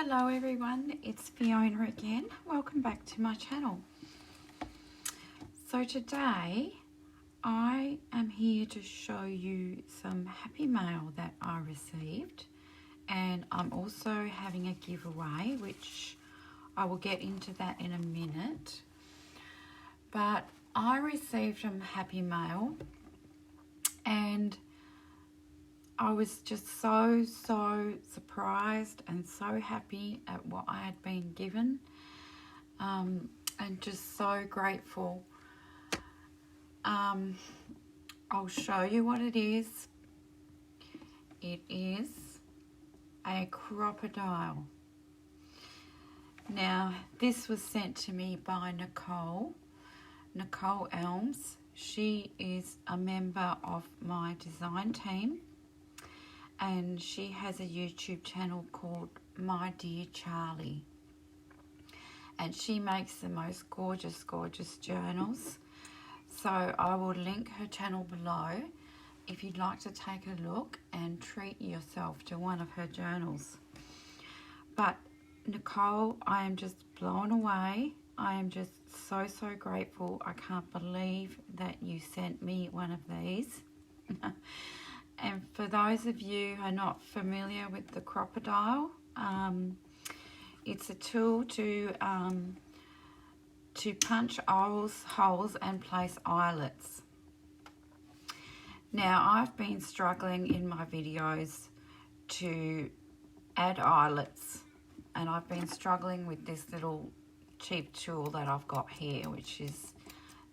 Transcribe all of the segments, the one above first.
Hello everyone, it's Fiona again. Welcome back to my channel. So today I am here to show you some happy mail that I received, and I'm also having a giveaway which I will get into that in a minute. But I received some happy mail and I was just so surprised and so happy at what I had been given, and just so grateful. I'll show you what it is. It is a crocodile. Now, this was sent to me by Nicole Elms. She is a member of my design team, and she has a YouTube channel called My Dear Charlie, and she makes the most gorgeous journals. So I will link her channel below if you'd like to take a look and treat yourself to one of her journals. But Nicole, I am just blown away. I am just so grateful. I can't believe that you sent me one of these. And for those of you who are not familiar with the crocodile, it's a tool to punch holes and place eyelets. Now, I've been struggling in my videos to add eyelets, and I've been struggling with this little cheap tool that I've got here, which is,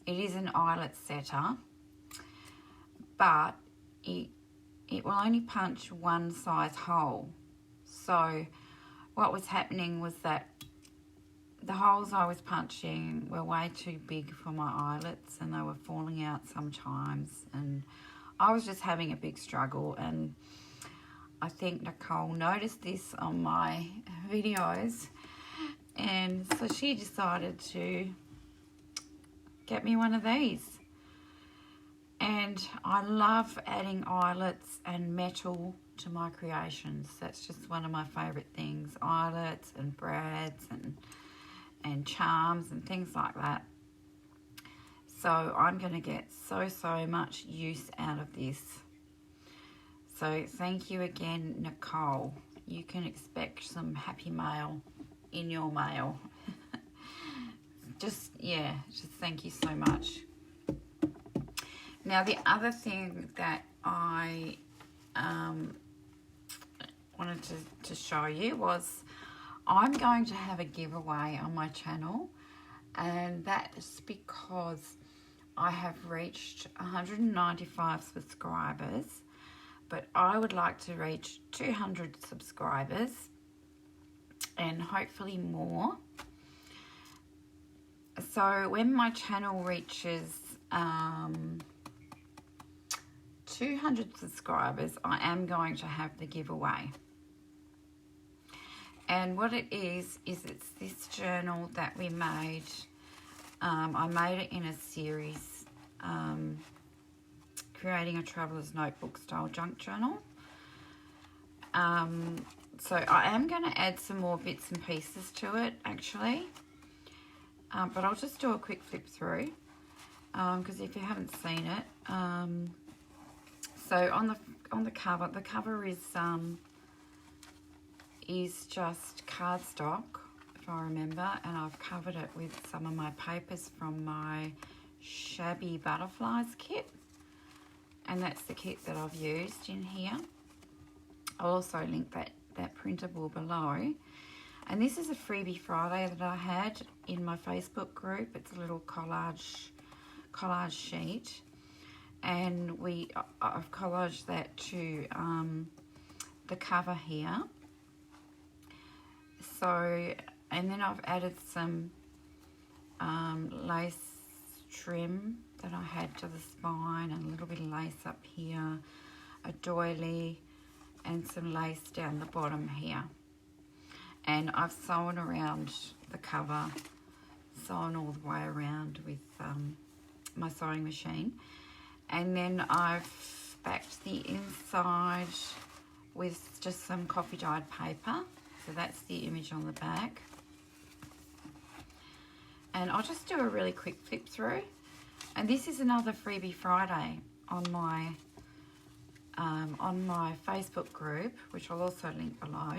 it is an eyelet setter, but it will only punch one size hole. So what was happening was that the holes I was punching were way too big for my eyelets, and they were falling out sometimes, and I was just having a big struggle. And I think Nicole noticed this on my videos, and so she decided to get me one of these. And I love adding eyelets and metal to my creations. That's just one of my favourite things. Eyelets and brads and charms and things like that. So I'm going to get so much use out of this. So thank you again, Nicole. You can expect some happy mail in your mail. just thank you so much. Now, the other thing that I wanted to show you was I'm going to have a giveaway on my channel, and that's because I have reached 195 subscribers, but I would like to reach 200 subscribers and hopefully more. So when my channel reaches 200 subscribers, I am going to have the giveaway. And what it is it's this journal that we made. I made it in a series, creating a traveler's notebook style junk journal. So I am going to add some more bits and pieces to it, actually. But I'll just do a quick flip through, because if you haven't seen it, so on the cover is just cardstock, if I remember, and I've covered it with some of my papers from my Shabby Butterflies kit, and that's the kit that I've used in here. I'll also link that printable below. And this is a freebie Friday that I had in my Facebook group. It's a little collage sheet, and I've collaged that to the cover here. So, and then I've added some lace trim that I had to the spine, and a little bit of lace up here, a doily, and some lace down the bottom here. And I've sewn around the cover, sewn all the way around with my sewing machine. And then I've backed the inside with just some coffee dyed paper So that's the image on the back. And I'll just do a really quick flip through. And this is another Freebie Friday on my Facebook group, which I'll also link below.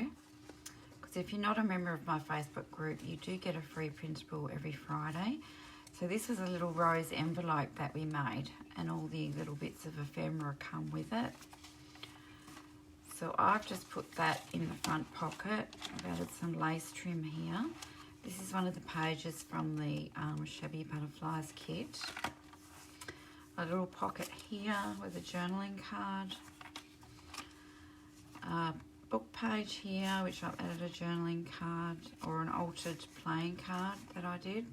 Because if you're not a member of my Facebook group, you do get a free printable every Friday. So this was a little rose envelope that we made, and all the little bits of ephemera come with it. So I've just put that in the front pocket. I've added some lace trim here. This is one of the pages from the Shabby Butterflies kit. A little pocket here with a journaling card. A book page here, which I've added a journaling card or an altered playing card that I did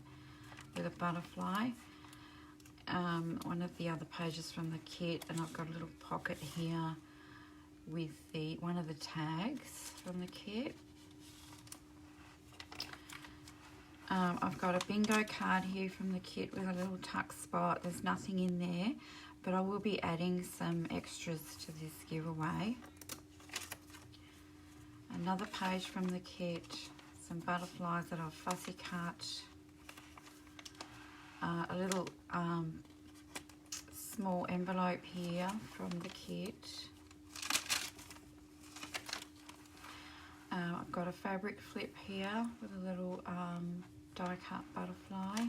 with a butterfly. One of the other pages from the kit, and I've got a little pocket here with one of the tags from the kit. I've got a bingo card here from the kit with a little tuck spot. There's nothing in there, but I will be adding some extras to this giveaway. Another page from the kit, some butterflies that I've fussy cut. A little small envelope here from the kit. I've got a fabric flip here with a little die cut butterfly,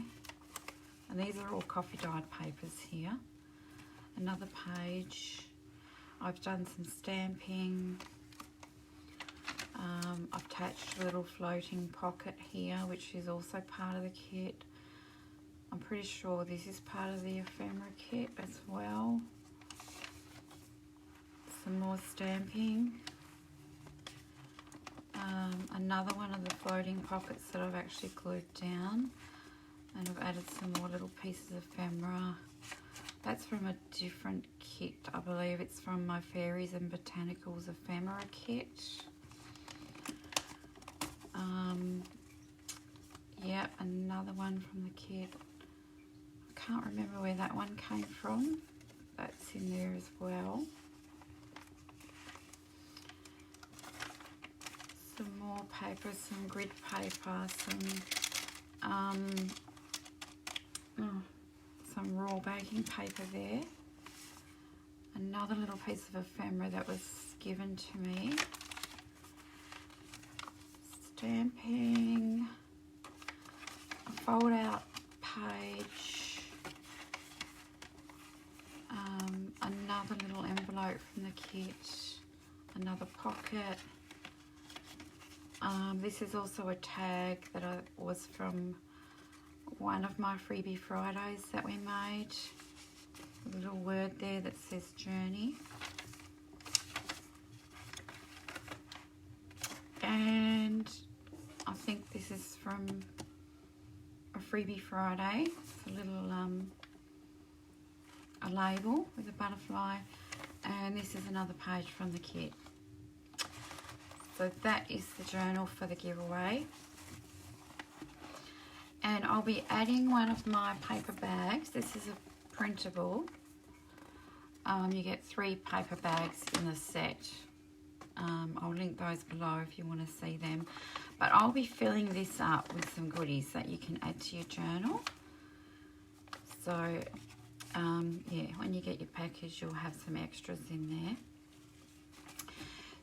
and these are all coffee dyed papers here. Another page. I've done some stamping. I've attached a little floating pocket here, which is also part of the kit. I'm pretty sure this is part of the ephemera kit as well. Some more stamping. Another one of the floating pockets that I've actually glued down, and I've added some more little pieces of ephemera. That's from a different kit. I believe it's from my Fairies and Botanicals ephemera kit. Yep, another one from the kit. I can't remember where that one came from. That's in there as well. Some more paper, some grid paper, some raw baking paper there. Another little piece of ephemera that was given to me. Stamping. A fold out page. Another little envelope from the kit. Another pocket. This is also a tag that was from one of my Freebie Fridays that we made. A little word there that says journey. And I think this is from a Freebie Friday. It's a little a label with a butterfly, and this is another page from the kit. So that is the journal for the giveaway. And I'll be adding one of my paper bags. This is a printable. You get 3 paper bags in the set. I'll link those below if you want to see them. But I'll be filling this up with some goodies that you can add to your journal. So, yeah, when you get your package, you'll have some extras in there.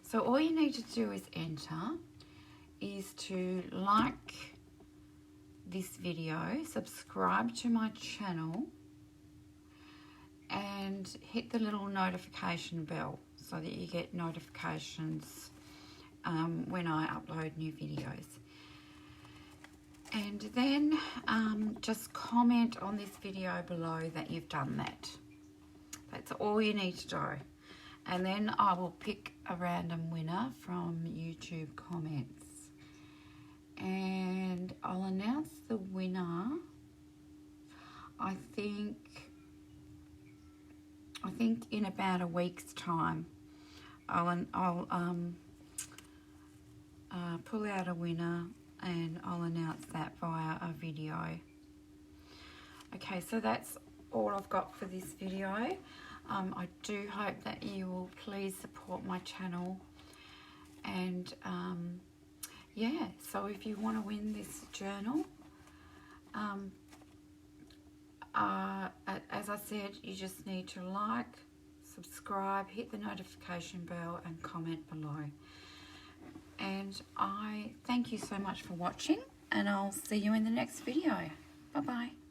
So all you need to do is to like this video, subscribe to my channel, and hit the little notification bell so that you get notifications when I upload new videos. And then just comment on this video below that you've done that. That's all you need to do. And then I will pick a random winner from YouTube comments. And I'll announce the winner, I think in about a week's time. I'll pull out a winner and I'll announce that via a video. Okay, so that's all I've got for this video. I do hope that you will please support my channel and yeah, so if you want to win this journal, as I said, you just need to like, subscribe, hit the notification bell and comment below. And I thank you so much for watching, and I'll see you in the next video. Bye bye.